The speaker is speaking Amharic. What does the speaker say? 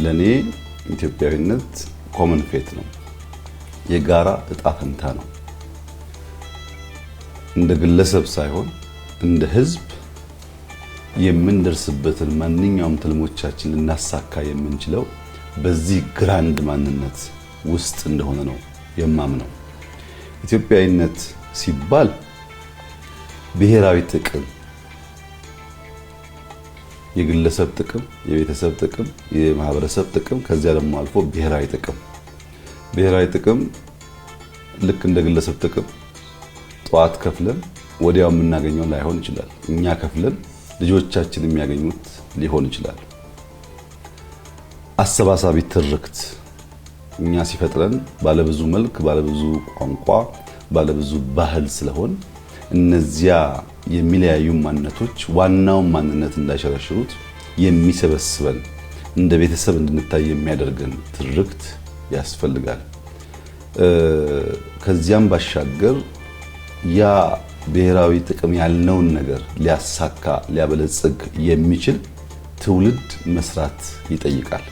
ለኔ ኢትዮጵያዊነት ኮመን ፌት ነው፣ የጋራ እጣ ፈንታ ነው። እንደ ግለሰብ ሳይሆን እንደ ህዝብ የምንደርስበትን ማንኛውም ትልሞቻችን ልናሳካ የምንችለው በዚህ ግራንድ ማንነት ውስጥ እንደሆነ ነው የማምነው። ኢትዮጵያዊነት ሲባል ብሔራዊ ጥቅም፣ የግለሰብ ጥቅም፣ የቤተሰብ ጥቅም፣ የማህበረሰብ ጥቅም፣ ከዚያ ደግሞ አልፎ ብሔራዊ ጥቅም ልክ እንደ ግለሰብ ጥቅም ጧት ከፍለን ወዲያው የምናገኘው ላይሆን ይችላል። እኛ ከፍለን ልጆቻችን የሚያገኙት ሊሆን ይችላል። አሰባሳቢ ትርክት እኛ ሲፈጥረን ባለብዙ መልክ፣ ባለብዙ ቋንቋ፣ ባለብዙ ባህል ስለሆን እነዚያ የሚለያዩ ማንነቶች ዋናው ማንነት እንዳይሸረሽሩት የሚሰበስበን እንደ ቤተሰብ እንድንታይ የሚያደርገን ትርክት ያስፈልጋል። ከዚያም ባሻገር ያ ብሔራዊ ጥቅም ያልነውን ነገር ሊያሳካ ሊያበለጽግ የሚችል ትውልድ መስራት ይጠይቃል።